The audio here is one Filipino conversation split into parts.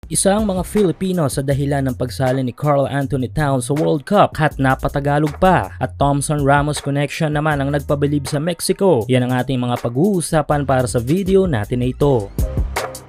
Isa ang mga Filipino sa dahilan ng pagsali ni Karl Anthony Towns sa World Cup at napatagalog pa. At Thompson Ramos connection naman ang nagpabilib sa Mexico. Yan ang ating mga pag-uusapan para sa video natin na ito.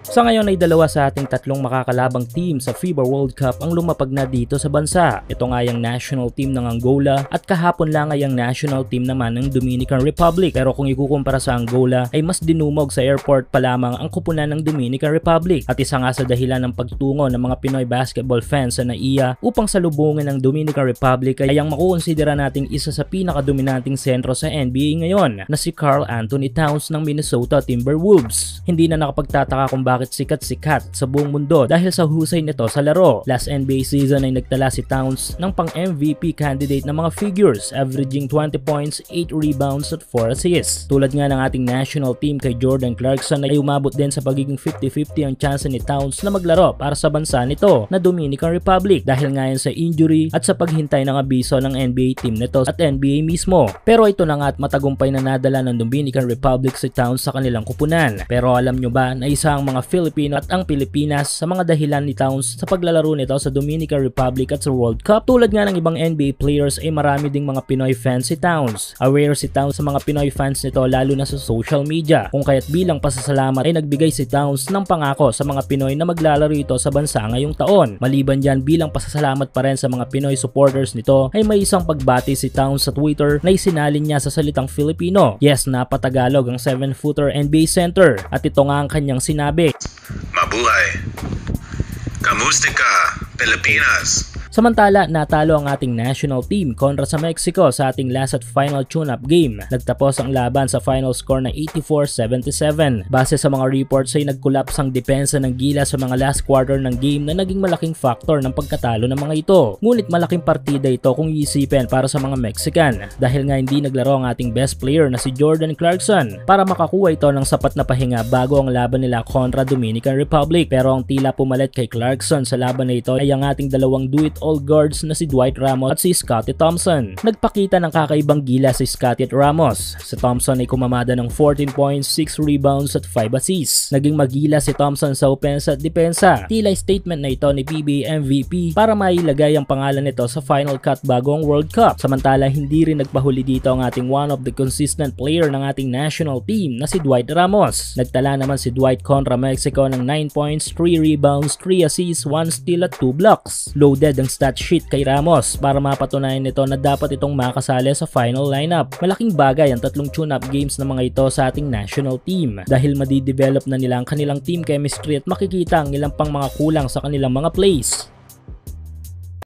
Sa ngayon ay dalawa sa ating tatlong makakalabang team sa FIBA World Cup ang lumapag na dito sa bansa. Ito nga yung national team ng Angola at kahapon lang ay ang national team naman ng Dominican Republic. Pero kung ikukumpara sa Angola ay mas dinumog sa airport pa lamang ang kupunan ng Dominican Republic. At isa nga sa dahilan ng pagtungo ng mga Pinoy basketball fans sa NAIA upang salubungin ng Dominican Republic ay ang makukonsidera nating isa sa pinakadominanting sentro sa NBA ngayon na si Karl Anthony Towns ng Minnesota Timberwolves. Hindi na nakapagtataka kung bakit sikat-sikat sa buong mundo dahil sa husay nito sa laro. Last NBA season ay nagtala si Towns ng pang-MVP candidate ng mga figures, averaging 20 points, 8 rebounds at 4 assists. Tulad nga ng ating national team kay Jordan Clarkson ay umabot din sa pagiging 50-50 ang chance ni Towns na maglaro para sa bansa nito na Dominican Republic dahil nga yan sa injury at sa paghintay ng abiso ng NBA team nito at NBA mismo. Pero ito na nga at matagumpay na nadala ng Dominican Republic si Towns sa kanilang kupunan. Pero alam nyo ba na isa ang mga Filipino at ang Pilipinas sa mga dahilan ni Towns sa paglalaro nito sa Dominican Republic at sa World Cup? Tulad nga ng ibang NBA players ay marami ding mga Pinoy fans si Towns. Aware si Towns sa mga Pinoy fans nito lalo na sa social media. Kung kaya't bilang pasasalamat ay nagbigay si Towns ng pangako sa mga Pinoy na maglalaro ito sa bansa ngayong taon. Maliban dyan bilang pasasalamat pa rin sa mga Pinoy supporters nito ay may isang pagbati si Towns sa Twitter na isinalin niya sa salitang Filipino. Yes, napatagalog ang 7-footer NBA center at ito nga ang kanyang sinabi. Mabuhay! Kamusta ka, Pilipinas? Samantala, natalo ang ating national team kontra sa Mexico sa ating last at final tune-up game. Nagtapos ang laban sa final score na 84-77. Base sa mga reports ay nag-collapse ang depensa ng Gilas sa mga last quarter ng game na naging malaking factor ng pagkatalo ng mga ito. Ngunit malaking partida ito kung iisipin para sa mga Mexican dahil nga hindi naglaro ang ating best player na si Jordan Clarkson para makakuha ito ng sapat na pahinga bago ang laban nila kontra Dominican Republic. Pero ang tila pumalit kay Clarkson sa laban na ito ay ang ating dalawang do-it-all guards na si Dwight Ramos at si Scottie Thompson. Nagpakita ng kakaibang gila si Scottie at Ramos. Si Thompson ay kumamada ng 14 points, 6 rebounds at 5 assists. Naging magila si Thompson sa opensa at depensa. Tila statement na ito ni PBA MVP para mailagay ang pangalan nito sa final cut bago ang World Cup. Samantala hindi rin nagpahuli dito ang ating one of the consistent player ng ating national team na si Dwight Ramos. Nagtala naman si Dwight kontra Mexico ng 9 points, 3 rebounds, 3 assists, 1 steal at 2 blocks. Loaded ang stat sheet kay Ramos para mapatunayan nito na dapat itong makasali sa final lineup. Malaking bagay ang tatlong tune-up games na mga ito sa ating national team dahil madidevelop na nila ang kanilang team chemistry at makikita ang ilang pang mga kulang sa kanilang mga plays.